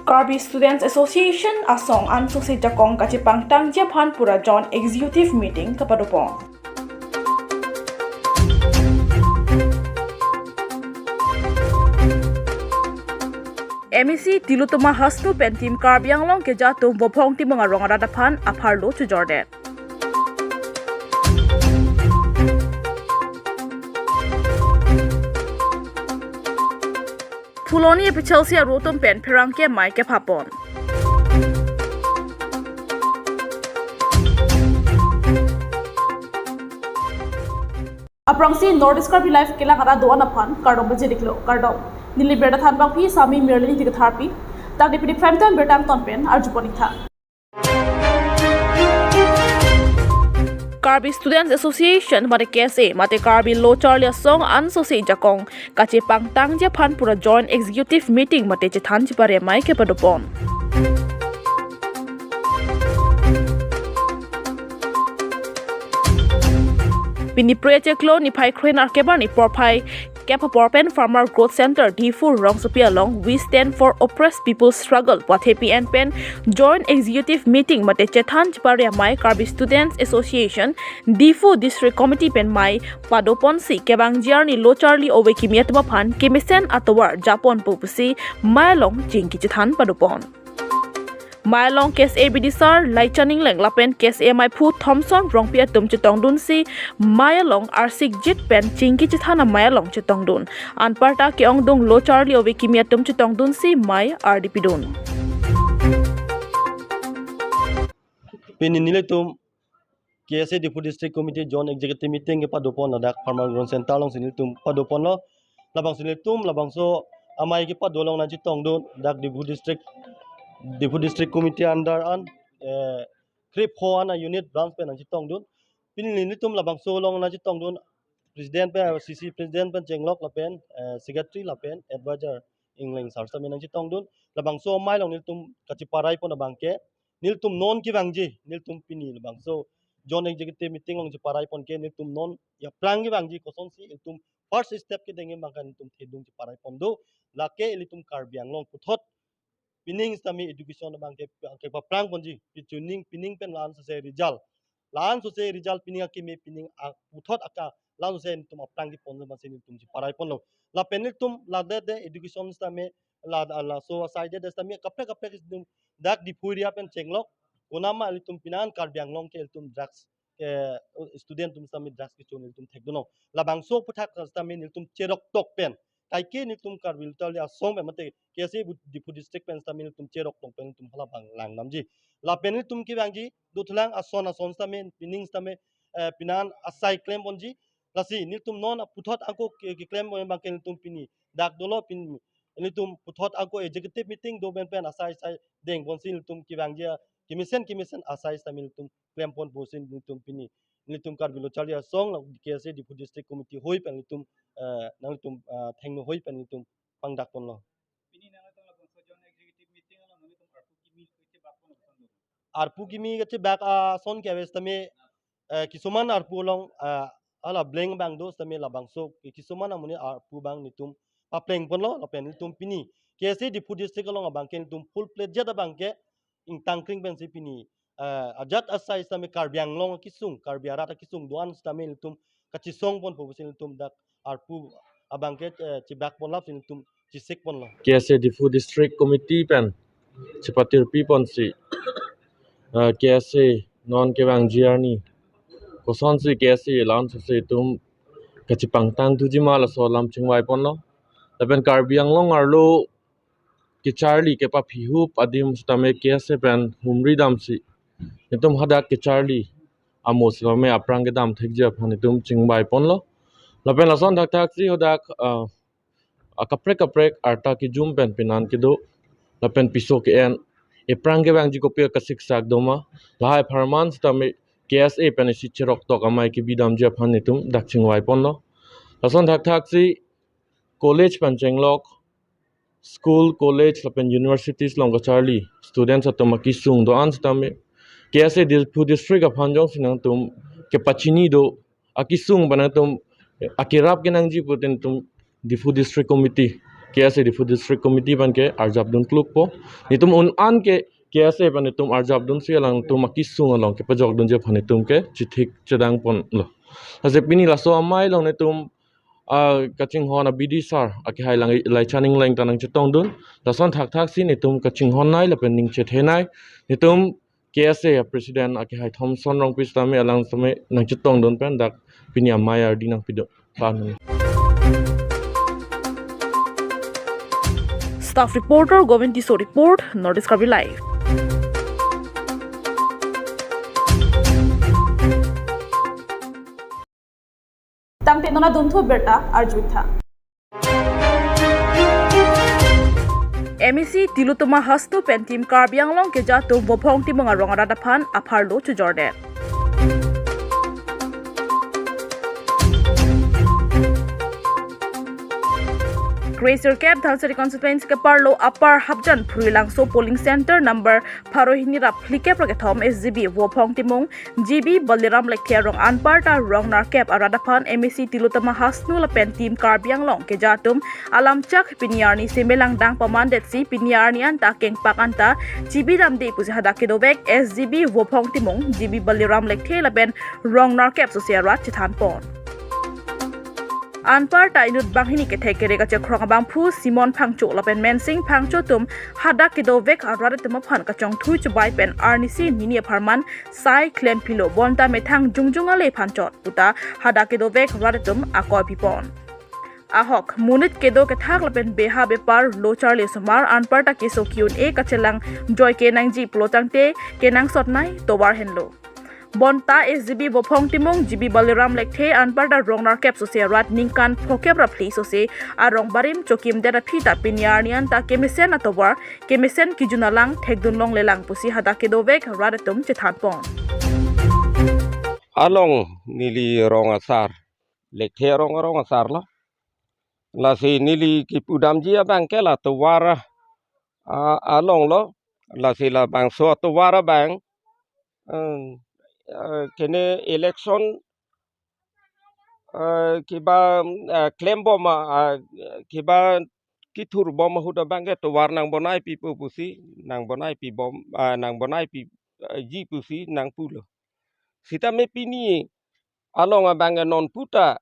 Karbi Students Association asong ansuk si jakong kacipang tangja phan pura John executive meeting kapadopong. MEC tilutuma hasnu pentim Karbi ang long ke jatung bopong ti mga rongara dapan apharlo to Jordan. Fuloni Chelsea rotom pen perangke mai ke phapon. Aprangsi Nordic Karbi Life kela kara doan aphan kardom bajidiklo kardom nili berda than bang pi sami merlini tik tharpi tak dipidi prime time bertam ton pen arjuponi tha. Karbi Students Association mate KSA mate Karbi Lo Charlia Song Anso se jakong kache pangtang je phan pura joint executive meeting mate che than chipare mai ke padopon. Pini preche klo ni phai khrein arkebar ni porphai Porpen Farmer Growth Center Difu Rong Supia Long We Stand for Oppressed People's Struggle Wathepi and Pen Joint Executive Meeting Mate Chethan Chiparia Mai Karbi Students Association Difu District Committee Pen Mai Padoponsi Kebang Jarni Lo Charlie Owe Kimiatma Phan Kimisen Atowar Japon Pupusi Mai Long Jingki Chethan Padopon Mai Long case A Bidisar Lai Chaning Leng Lapen case A Mai Phu Thompson Rongpia Tum Chitong Dun Si Mai Long Arsik Jit Pen Chingki Chithana Mai Long Chitong Dun Anparta Keong Dung Lo Charlie Owe Kimia Tum Chitong Dun Si Mai RDP Dun Pini nilai tum KSA Difu District Committee Joint Executive Meeting ke padopon adak Farmer Growth Center long sinil tum padopon lo labang sinil tum labang so amai ke padolong na Chitong Dun dak Difu District Committee under an Krip Ho ana unit branch pen Chitong Dun Pini nilai tum labang so long na Chitong Dun President pe CC President pen Chenglok lapen Secretary lapen Advisor England sarsa men Chitong Dun labang so mai long nil tum kaciparai pon abang ke nil tum non ki bangji nil tum pini bang so joint executive meeting long ji parai pon ke nil tum non ya prang ki bangji koson si nil tum first step ke denge makan nil tum thedung ji parai pon do lake nil tum karbiang long puthot pining stami education bang ke pa prang pon ji pining pen lan se result pining ki me pining puthot aka lan se nil tum prang ki pon ba se nil tum ji parai pon lo la pen nil tum la de education stami la so side de stami kapre nil dak di puria pen Chenglok unama litum pinan karbiang long ke litum drugs student tum sami drugs ke chon litum thekdono labang so puthak sami litum cherok tok pen kai ke litum karbil talia song be mate kese Difu district pen sami litum cherok tok pen litum hala bang lang namji la pen litum ki bangji duthlang ason sami pining sami pinan asai claim bonji lasi litum non puthot angko ki claim bang ke litum pini dak dolo pin litum puthot angko executive meeting do ben pen asai deng bonsin litum ki bangja kimisen asai samil litum claim pon bosin litum pini litum karbilo chalia song kese Difu district committee hoi pen litum nang litum thengno hoi pen litum pangdak pon lo pini nang litum la joint executive meeting lo nang litum arpu kimi gache back son ke wes tame kisuman arpu long ala bleng bang do tame labang so kisuman amuni arpu bang litum papleng pon lo pen litum pini kese Difu district lo abang ken litum full plate jada bang ke ing tangkring ben pini ajat asai sami karbiang long kisung karbiara ta kisung doan sami litum kachisong pon pobusin litum dak arpu abang ke cibak pon lap litum cisik pon lo KSA Difu District Committee pen cipatir pi pon si KSA non ke bang jiarni koson si KSA lan se tum kacipang tang tujima la so lam chingwai pon lo tapen karbiang long arlo ki Charlie ke pa phihu adim stame KSA pen humri dam si nitum hadak ke Charlie amos lo me aprang ke dam thekje phani tum chingbai pon lo lapen lason dak tak si hodak kaprek arta ki jum pen pinan ki do lapen piso ke en aprang ke bang ji ko pe ka siksak doma lai pharman stame KSA pen si cherok tok amai ki bidam je phani tum dak chingwai pon lo lason dak tak si college pan Chenglok school college lapen universities long Charlie students atoma kisung do ans tame KSA Difu district of Hanjong sinang tum ke pachini do akisung bana tum akirap ke nangji putin tum Difu district committee KSA Difu District Committee ban ke arjab dun kluk po nitum un an ke KSA ban nitum arjab dun si alang tu makisung along ke pajok dun je phanitum ke chithik chedang pon lo ase pini la so amai long nitum kaching hon a BD sar aki hai lang lai chaning lang tanang chitong dun la son thak thak si nitum kaching hon nai la pen ning che thenai nitum KSA President aki hai Thomson rong pis tame alang same nang chitong dun pen dak pini amai ar dinang pido pan Staff reporter Govind Tiso report, Northeast Karbi Live. Tangte nona duntho berta Arjuitha. MEC Tilutuma Hastu Pentim Karbi Anglong ke jatuh bopong ti mga rong radapan apharlo to Jordan. Grazer Cap Dhalsari constituency ke parlo upper Habjan Pruilangso polling center number Pharohini rap flike pragathom SGB wopong timung GB Baliram Lekthia rong anparta rong narkep aradaphan MEC Tilutama Hasnu lapen team Karbianglong ke jatum alamchak piniarni semelang dang pamandet si piniarni anta keng pakanta GB Ramde pusi hadake dobek SGB wopong timung GB Baliram Lekthia lapen rong narkep sosiarat chithanpon Anpar ta inut banghini ke theke rega che khrong bang phu Simon Phangcho lapen mensing Phangcho tum hada kidovek arade tum phan ka chong thui chu bai pen arnisi nini pharman sai klem pilo bonta methang jungjunga le phanchot puta hada kidovek rade tum akoi pipon ahok munit kedo ke thak lapen beha bepar lochar le samar anpar ta keso kyun e kachelang joy ke nang ji plotangte ke nang sotnai tobar henlo Bonta SGB bopong timong GB Baliram Lekthe anparda rongnar kep sosiarat ningkan phokep rapli sose arong barim chokim dera phita pinyarnian ta kemisen atobar kemisen kijunalang thekdunlong lelang pusi hada kedovek radatum chethanpon along nili rong asar Lekthe rong asar la si nili ki pudam ji abang ke la tuwara along lo la si la bang so tuwara bang kene election kiba claim bom kiba kitur bom huda bangge to war nang bonai pi pusi nang bonai pi bom nang bonai pi ji pusi nang pulo sita me pini along bangge non puta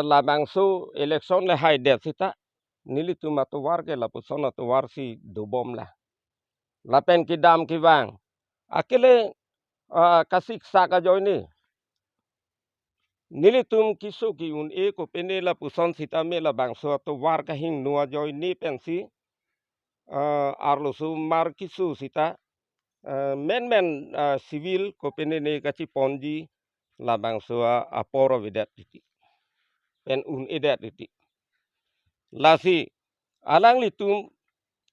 la bang so election le hai det sita nili tu ma to war ke la pusona to war si do bom la pen ki dam ki wang akele kasik saka joini nilitum kiso ki un e ko penela puson sita mela bangso to war ka hing nua joy ni pensi arlo su mar kiso sita men civil ko penene ka ci ponji la bangso aporo vidat titi pen un edat titi lasi alang litum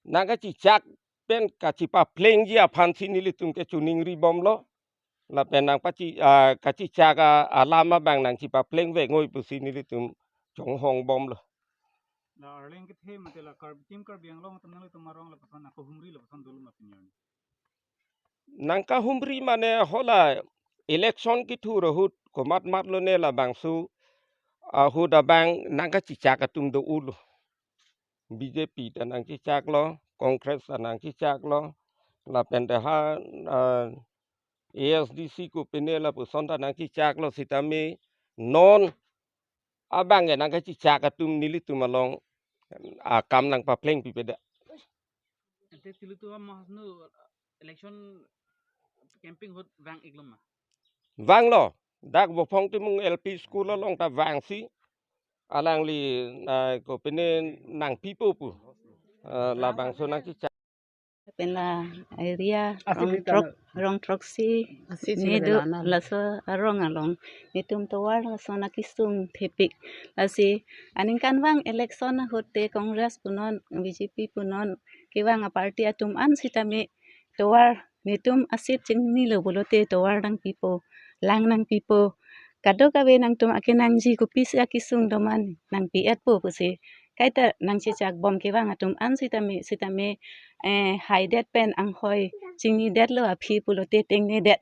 naga ci chak pen ka ci pa pleng ji aphan si nilitum ke chuning ri bom lo la penang pachi kachi chaga alama bang nang chi pa pleng ve ngoi pusi ni litum chong hong bom lo la arleng ke the matela kar tim kar biang long tam nang tumarong la pasan ko humri la pasan dulu mapinyan nang ka humri mane hola election ki thu rohut ko mat lo ne la bang su hu da bang nang ka chi chaga tum do ulu BJP ta nang chi chak lo Congress ta nang chi chak lo la pen de ha ASDC ko penela puson ta nang chi chak lo sitame non abang nang ka chi chak tum nili tumalong kam nang pa pleng pi peda ente tilu tu ma nu election camping hot wang iglom ma vang lo dak bo phong ti mung LP school lo long ta vang si alang li ko pene nang pipo pu la bang so nang chi chak Pena area rong troksi ni do laso arong along nitum tawar laso nakisung thepik lasi aning kan wang election hote congress punon BJP punon kiwang a party atum an sitame tawar nitum asit chingni lo bolote tawar nang pipo lang nang pipo kado kabe nang tum akinang ji kupis akisung doman nang piat po pusi kaita nang chichak bom kiwang atum an sitame hai det pen ang hoi chingni det lo aphi pulote tengne det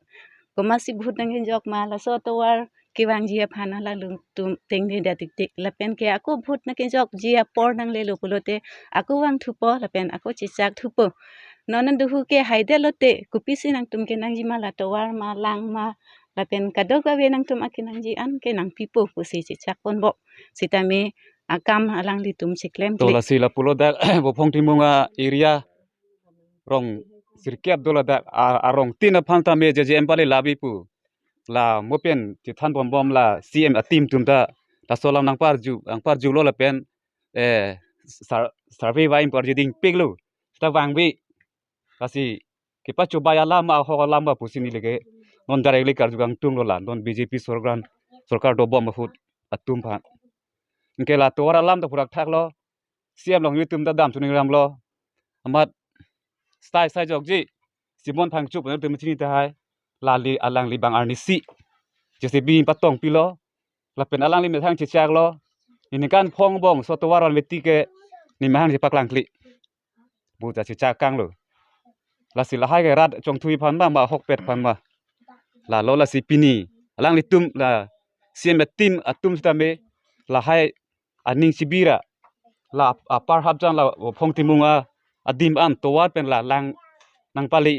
komasi bhut nang jok ma la so tawar kiwang jia phana la lung tum teng ni da tik tik la pen ke aku bhut na ke jok jia por nang le lo pulote aku wang thupo la pen aku chichak thupo nonan duhu ke haide lote kupisi nang tum ke nang jima la tawar ma lang ma la pen kado ka we nang tum akinang ji an ke nang pipo pusi chichak pon bo sitame akam alang li tum chiklem Tola sila pulo da bopong timunga area rong sirkiap dola da arong tina phanta me je empale labi pu la mopen ti than bom la CM atim tum da la solam nang par ju lo la pen survey va impor jiding piglu sta wangbi kasi kipa coba ya lama ho lama pusini lege non directly karjugang tum lo la non BJP sarkar do bom fut atum pha ingke la tora lam da purak thak lo CM long yu tum da dam tuning ram lo amat sai jok ji simon phang chup na tum chini ta hai la li alang li bang arni si jese bi patong pilo la pen alang li me thang chi chak lo ni kan phong bong so to waron leti ke ni mahang ji paklang kli bu cha chi chak kang lo la si la hai ke rat chong thui phan ma hok pet phan ma la lo la si pini alang li tum la CM tim atum sta me la hai aning sibira la par hab jang la phong timunga adim an towar pen la lang nang pali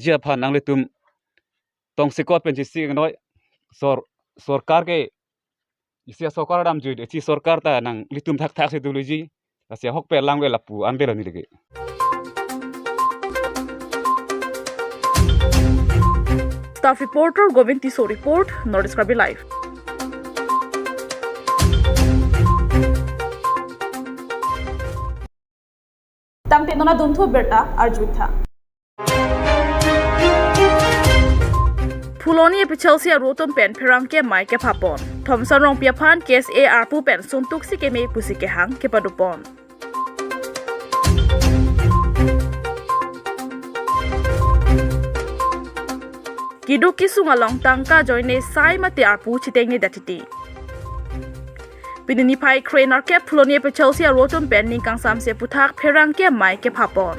jia phan nang le tum tong sikot pen ji sing noi sarkar ke isia sarkar dam ju chi sarkar ta nang litum thak se duluji asia hok pe lang we la pu an be ni lege Staff reporter Govind Tiso report, Nordic Karbi Live. Tang tenona duntho berta arjuitha. Fuloni e Chelsea roton pen perang ke mai ke phapon. Thomson rong pia phan case AR pu pen suntuk si ke me pusi ke hang ke padupon. Kidu kisunga long tangka joine sai mate arpu chiteng ni datiti. Pini pai crane arke Fuloni e Chelsea roton pen ning kang sam se puthak perang ke mai ke phapon.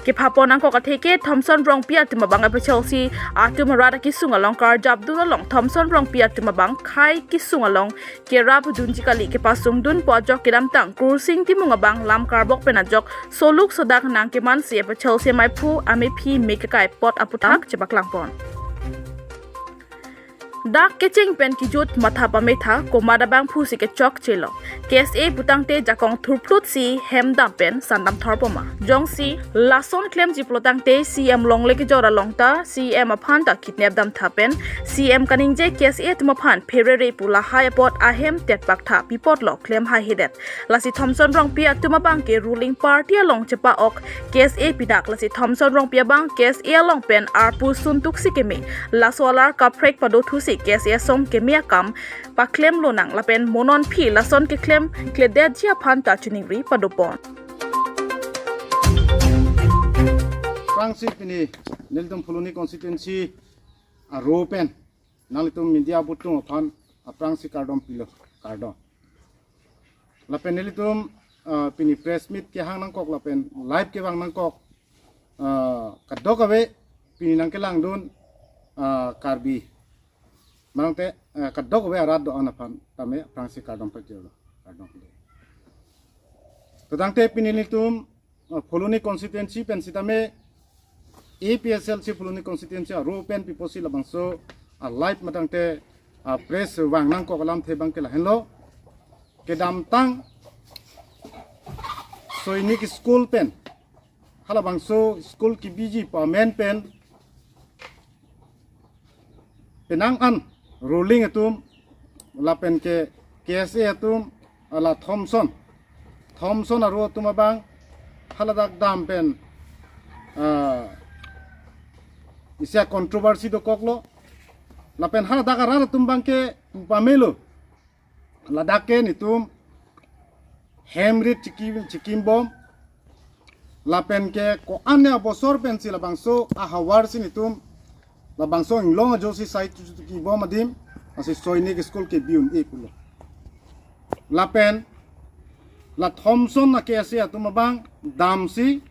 Ke phapon ang ko katheke Thomson rong pia timabang e Chelsea atum rada kisunga long kar jabduna long Thomson rong pia timabang khai kisunga long ke rap dunjikali ke pasung dun pojok kiram tang cruising timunga bang lam karbok penajok soluk sodak nang ke man se e Chelsea mai phu ame phi make kai pot aputak chebaklang pon. Dak keching pen kijut matha pametha komada bang phu si ke chok chelo case a putang te jakong thurplut si hemdam pen sandam thorpoma jong si lason claim jiplotang te CM longle ke jora longta CM aphan ta kidnap dam thapen CM kaningje case a tmaphan ferere pula high pot ahem tet paktha pipot lo claim high hedet lasi Thomson rong pia tumabang ke ruling party along chepa ok case a pidak lasi Thomson rong pia bang case a long pen arpu suntuk sikeme lasolar ka prek pado thusi case a song ke mia kam pa claim lo nang lapen monon phi lason ke claim klede jia phan ta chuningri padopon Franksit Pini niltum Fuloni constituency a ropen nalitum media butung phan a Franksit kardom pilo kardom lapen nilitum Pini press meet ke hang nang kok lapen live ke bang nang kok kadok ave Pini nang ke lang dun Karbi Marangte kadok we arad do anaphan tame Franksit kardom pajelo kardom tadangte pinilitum Fuloni constituency pen sitame APSL si Fuloni constituency ro pen piposi labangso a live matangte press wang nang ko kalam the bang ke la hello ke dam tang soinik school pen hala bangso school ki biji pa men pen penang an ruling atum la pen ke KSA atum ala Thomson aro tumabang haladak dam pen isya controversy do koklo la pen haladak ara tumbang ke pamelo ladake nitum hemrit chikim bom la pen ke ko anya bosor pen sila bangso a hawar sinitum la bangso inglong josi site ki bom adim asi soinik school ke biun e pulo la pen la Thomson na kese atumabang damsi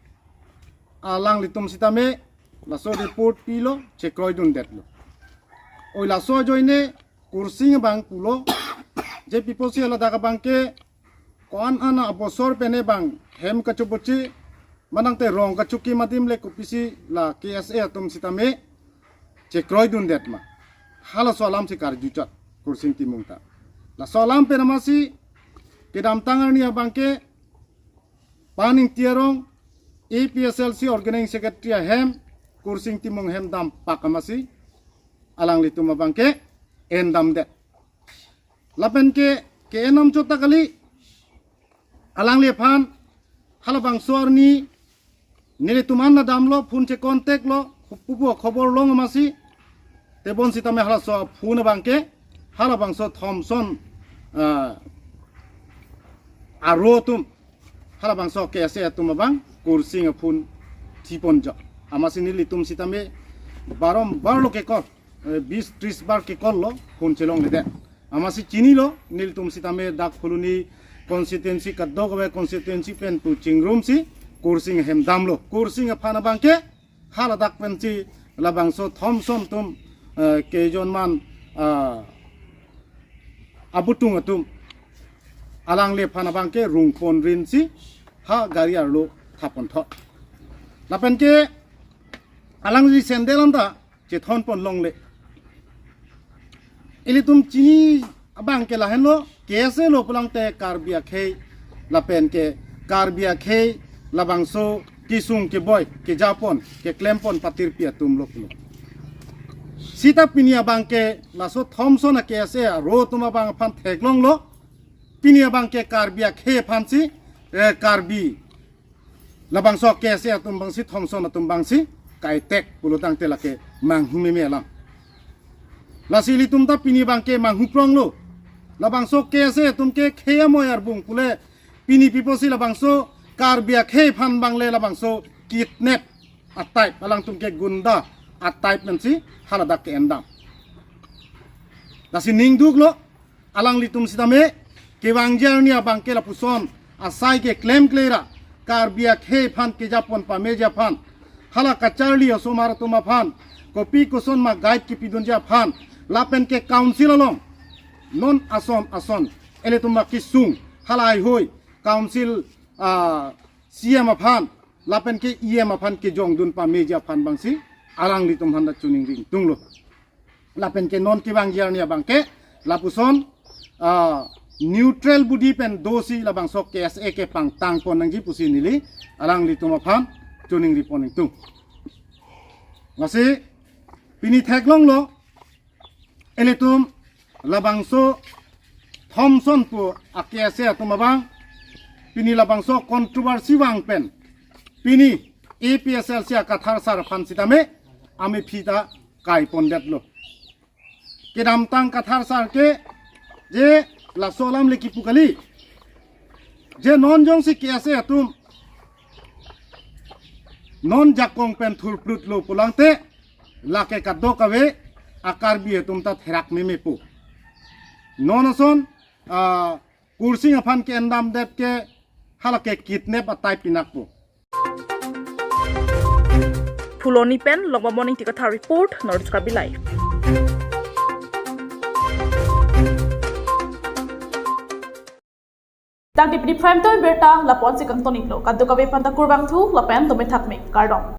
alang litum sitame la so report pilo chekroi dun detlo oi la so joine kursi bang pulo je piposi ala daga bangke kon ana abosor pene bang hem kachubuchi manang te rong kachuki madim le kupisi la KSA tum sitame che kroy dun det ma hala solam si karjuchat kursi timungta la solam penamasi kedam tangan ni bangke paning tiarong APSLC organizing secretary hem kursing timong hem dam pakamasi alang litu mabangke endam det lapen ke enam chota kali alang le phan halabang sorni nile tuman na damlo phun che contact lo pupu khobor long masi tebon sitame hala so phun bangke halabang so Thomson arotum halabang so KSA tumabang kursing phun tiponjo amasi nili tum sitame barom barlo ke kor 20-30 bar ke kollo phun chelong lede amasi chini lo nil tum sitame dak phuluni constituency kadogwe constituency pen tu chingrum si kursing hem damlo kursing phana bangke hala dak pensi labang so Thomson tum kejon man abutung atum alang le phana bangke rungpon rin si ha gari arlo thapon tho lapen ke alang ji sendelanda che thon pon long le ili tum chini abang ke la henlo kese lo pulang te karbia khe lapen ke karbia khe labang so kisung ke boy ke japon ke klempon patir pia tum lo pulo sita pinia bang ke la so Thomson ke ase ro tuma bang phan theklong lo pinia bang ke karbia khe phansi karbi labang so ke ase tum bang si Thomson tum bang si kai tek pulutang te la ke manghume me lam la sili tum ta pini bang ke manghuprong lo labang so ke ase tum ke khe moyar bung pule pini piposi labang so karbia khe phan bang le labang so kidnap atai balang tum ke gunda atai pensi haladak ke endam la si ningduk lo alang litum sitame ke wangjar ni abang ke la puson asai ke claim klera karbia khe phan ke japon pa meja phan hala kacharli osomar tuma phan kopi koson ma guide ki pidunja phan lapen ke council along non ason ele tuma kisung halai hoi council CM phan lapen ke EM phan ke jongdun pa meja phan bangsi alang litum handa chuning ring tunglo lapen ke non ki wangjar ni abang ke lapuson neutral budi pen dosi labang sok KSA ke pang tang pon nang ji pusi nili alang litum phan tuning riponing tu ngasi pini theklong lo eletum labangso Thomson pu akyase tumabang pini labangso controversy wang pen pini APSL sia kathar sar phan sitame ami phita kai pondet lo kedam tang kathar sar ke je la solam le kipukali je non jong si KSA atum non jakong pen thul plut lo pulangte lake kaddo kawe akar bi tum ta therak me pu non son kursing aphan ke endam dep ke halake kidnap atai pinak pu Fuloni pen longba morning tikatha report North Karbi live Tang di prime time Abirta lapon si kang tonik lo kadto kawe panta kurbang thu lapen tome thakme kardong